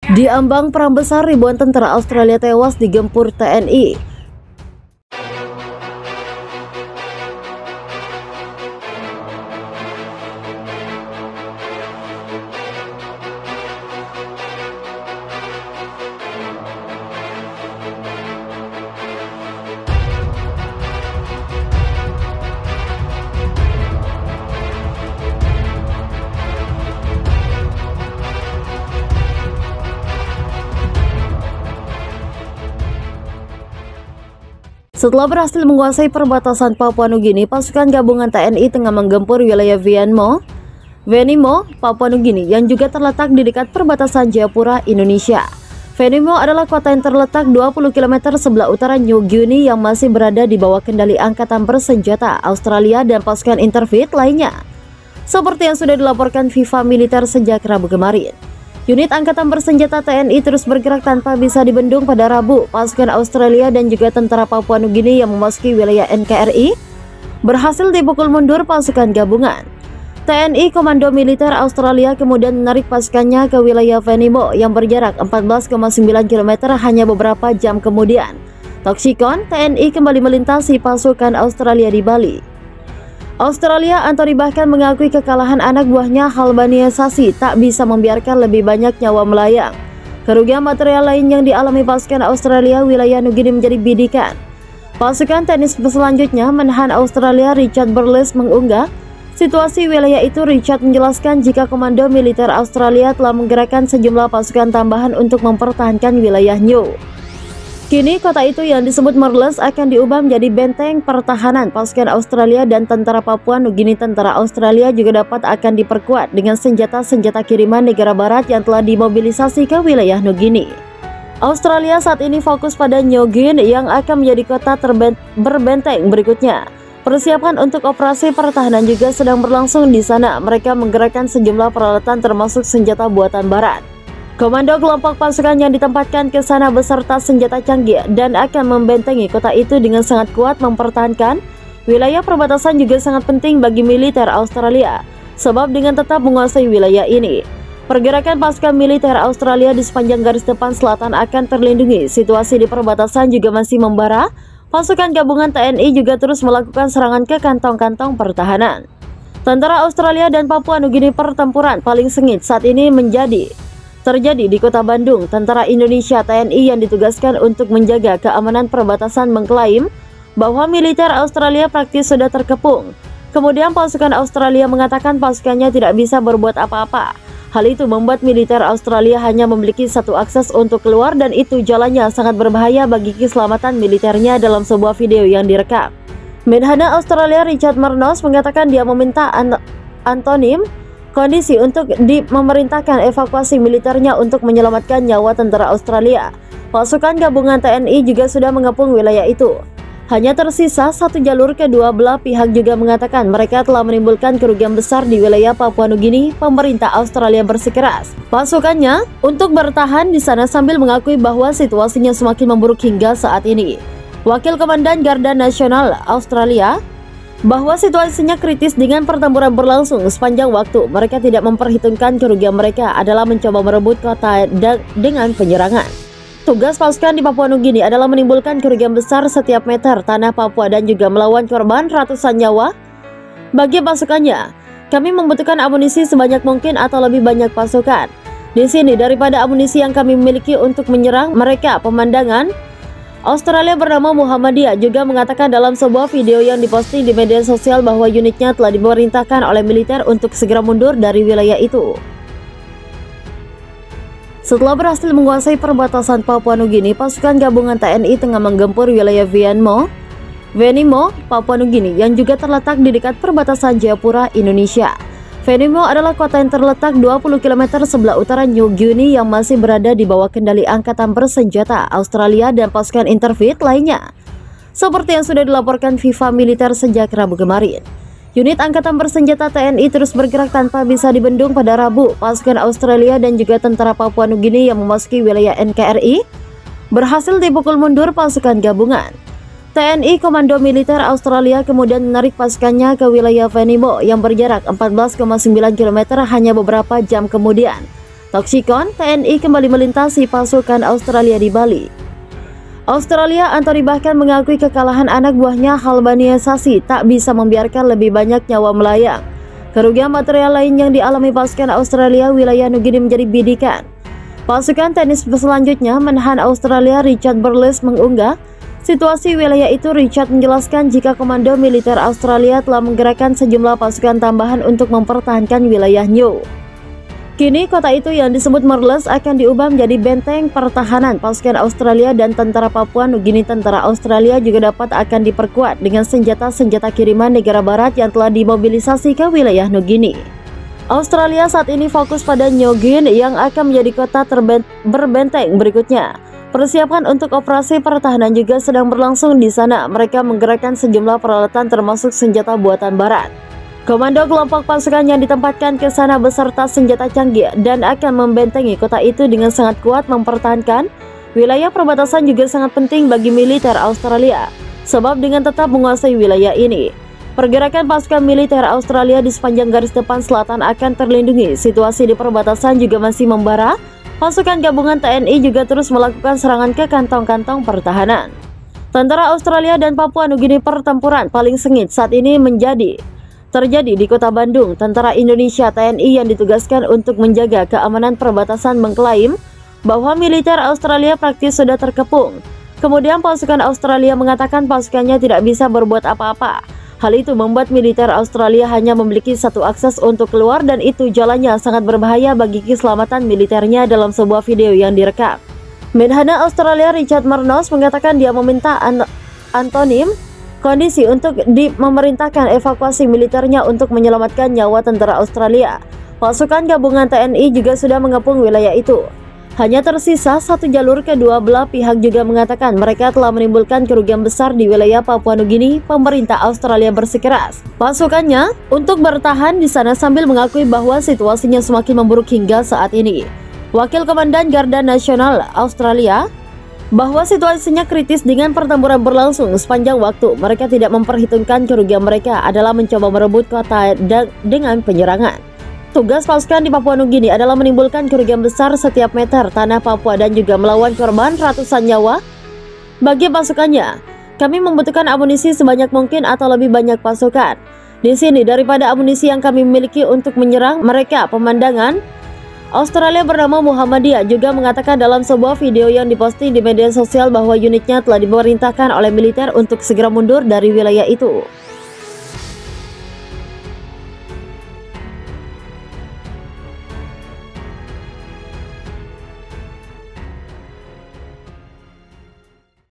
Di ambang perang besar, ribuan tentara Australia tewas digempur TNI. Setelah berhasil menguasai perbatasan Papua Nugini, pasukan gabungan TNI tengah menggempur wilayah Venimo, Papua Nugini yang juga terletak di dekat perbatasan Jayapura, Indonesia. Venimo adalah kota yang terletak 20 km sebelah utara New Guinea yang masih berada di bawah kendali angkatan bersenjata Australia dan pasukan interfleet lainnya. Seperti yang sudah dilaporkan FIFA Militer sejak Rabu kemarin. Unit angkatan bersenjata TNI terus bergerak tanpa bisa dibendung pada Rabu. Pasukan Australia dan juga tentara Papua Nugini yang memasuki wilayah NKRI berhasil dipukul mundur pasukan gabungan. TNI Komando Militer Australia kemudian menarik pasukannya ke wilayah Venimo yang berjarak 14,9 km hanya beberapa jam kemudian. Toksikon, TNI kembali melintasi pasukan Australia di Bali. Australia, Anthony bahkan mengakui kekalahan anak buahnya Halbaniasasi tak bisa membiarkan lebih banyak nyawa melayang. Kerugian material lain yang dialami pasukan Australia wilayah Nugini menjadi bidikan. Pasukan tenis selanjutnya menahan Australia. Richard Burles mengunggah situasi wilayah itu. Richard menjelaskan jika Komando Militer Australia telah menggerakkan sejumlah pasukan tambahan untuk mempertahankan wilayah New. Kini kota itu yang disebut Merles akan diubah menjadi benteng pertahanan. Pasukan Australia dan tentara Papua Nugini tentara Australia juga dapat akan diperkuat dengan senjata-senjata kiriman negara barat yang telah dimobilisasi ke wilayah Nugini. Australia saat ini fokus pada New Guinea yang akan menjadi kota berbenteng berikutnya. Persiapan untuk operasi pertahanan juga sedang berlangsung di sana. Mereka menggerakkan sejumlah peralatan termasuk senjata buatan barat. Komando kelompok pasukan yang ditempatkan ke sana beserta senjata canggih dan akan membentengi kota itu dengan sangat kuat. Mempertahankan wilayah perbatasan juga sangat penting bagi militer Australia, sebab dengan tetap menguasai wilayah ini, pergerakan pasukan militer Australia di sepanjang garis depan selatan akan terlindungi. Situasi di perbatasan juga masih membara. Pasukan gabungan TNI juga terus melakukan serangan ke kantong-kantong pertahanan. Tentara Australia dan Papua Nugini, pertempuran paling sengit saat ini terjadi di kota Bandung. Tentara Indonesia TNI yang ditugaskan untuk menjaga keamanan perbatasan mengklaim bahwa militer Australia praktis sudah terkepung. Kemudian pasukan Australia mengatakan pasukannya tidak bisa berbuat apa-apa. Hal itu membuat militer Australia hanya memiliki satu akses untuk keluar dan itu jalannya sangat berbahaya bagi keselamatan militernya dalam sebuah video yang direkam. Menhana Australia Richard Marnos mengatakan dia meminta antonim kondisi untuk memerintahkan evakuasi militernya untuk menyelamatkan nyawa tentara Australia. Pasukan gabungan TNI juga sudah mengepung wilayah itu. Hanya tersisa satu jalur. Kedua belah pihak juga mengatakan mereka telah menimbulkan kerugian besar di wilayah Papua Nugini. Pemerintah Australia bersikeras pasukannya untuk bertahan di sana sambil mengakui bahwa situasinya semakin memburuk hingga saat ini. Wakil Komandan Garda Nasional Australia bahwa situasinya kritis dengan pertempuran berlangsung sepanjang waktu. Mereka tidak memperhitungkan kerugian mereka adalah mencoba merebut kota dengan penyerangan. Tugas pasukan di Papua Nugini adalah menimbulkan kerugian besar setiap meter tanah Papua dan juga melawan korban ratusan nyawa. Bagi pasukannya, kami membutuhkan amunisi sebanyak mungkin atau lebih banyak pasukan di sini daripada amunisi yang kami miliki untuk menyerang mereka. Pemandangan Australia bernama Muhammadiyah juga mengatakan dalam sebuah video yang diposting di media sosial bahwa unitnya telah diperintahkan oleh militer untuk segera mundur dari wilayah itu. Setelah berhasil menguasai perbatasan Papua Nugini, pasukan gabungan TNI tengah menggempur wilayah Venimo, Papua Nugini yang juga terletak di dekat perbatasan Jayapura, Indonesia. Venimo adalah kota yang terletak 20 km sebelah utara New Guinea yang masih berada di bawah kendali angkatan bersenjata Australia dan pasukan interfleet lainnya. Seperti yang sudah dilaporkan FIFA Militer sejak Rabu kemarin. Unit angkatan bersenjata TNI terus bergerak tanpa bisa dibendung pada Rabu. Pasukan Australia dan juga tentara Papua Nugini yang memasuki wilayah NKRI berhasil dipukul mundur pasukan gabungan. TNI Komando Militer Australia kemudian menarik pasukannya ke wilayah Venimo yang berjarak 14,9 km hanya beberapa jam kemudian. Toksikon, TNI kembali melintasi pasukan Australia di Bali. Australia, Anthony bahkan mengakui kekalahan anak buahnya Halbaniasasi tak bisa membiarkan lebih banyak nyawa melayang. Kerugian material lain yang dialami pasukan Australia wilayah Nugini menjadi bidikan. Pasukan tenis selanjutnya menahan Australia. Richard Burles mengunggah situasi wilayah itu. Richard menjelaskan jika komando militer Australia telah menggerakkan sejumlah pasukan tambahan untuk mempertahankan wilayah New. Kini kota itu yang disebut Merles akan diubah menjadi benteng pertahanan pasukan Australia dan tentara Papua Nugini. Tentara Australia juga dapat akan diperkuat dengan senjata-senjata kiriman negara barat yang telah dimobilisasi ke wilayah Nugini. Australia saat ini fokus pada Nugini yang akan menjadi kota berbenteng berikutnya. Persiapan untuk operasi pertahanan juga sedang berlangsung di sana. Mereka menggerakkan sejumlah peralatan termasuk senjata buatan barat. Komando kelompok pasukan yang ditempatkan ke sana beserta senjata canggih dan akan membentengi kota itu dengan sangat kuat. Mempertahankan wilayah perbatasan juga sangat penting bagi militer Australia, sebab dengan tetap menguasai wilayah ini, pergerakan pasukan militer Australia di sepanjang garis depan selatan akan terlindungi. Situasi di perbatasan juga masih membara. Pasukan gabungan TNI juga terus melakukan serangan ke kantong-kantong pertahanan. Tentara Australia dan Papua Nugini. Pertempuran paling sengit saat ini terjadi di kota Bandung. Tentara Indonesia TNI yang ditugaskan untuk menjaga keamanan perbatasan mengklaim bahwa militer Australia praktis sudah terkepung. Kemudian pasukan Australia mengatakan pasukannya tidak bisa berbuat apa-apa. Hal itu membuat militer Australia hanya memiliki satu akses untuk keluar dan itu jalannya sangat berbahaya bagi keselamatan militernya. Dalam sebuah video yang direkam, Menhana Australia Richard Marnos mengatakan dia meminta Antonim kondisi untuk memerintahkan evakuasi militernya untuk menyelamatkan nyawa tentara Australia. Pasukan gabungan TNI juga sudah mengepung wilayah itu. Hanya tersisa satu jalur. Kedua belah pihak juga mengatakan mereka telah menimbulkan kerugian besar di wilayah Papua Nugini. Pemerintah Australia bersikeras pasukannya untuk bertahan di sana sambil mengakui bahwa situasinya semakin memburuk hingga saat ini. Wakil Komandan Garda Nasional Australia bahwa situasinya kritis dengan pertempuran berlangsung sepanjang waktu. Mereka tidak memperhitungkan kerugian mereka adalah mencoba merebut kota dengan penyerangan. Tugas pasukan di Papua Nugini adalah menimbulkan kerugian besar setiap meter tanah Papua dan juga melawan korban ratusan nyawa. Bagi pasukannya, kami membutuhkan amunisi sebanyak mungkin atau lebih banyak pasukan di sini daripada amunisi yang kami miliki untuk menyerang mereka. Pemandangan Australia bernama Muhammadiyah juga mengatakan dalam sebuah video yang diposting di media sosial bahwa unitnya telah diperintahkan oleh militer untuk segera mundur dari wilayah itu.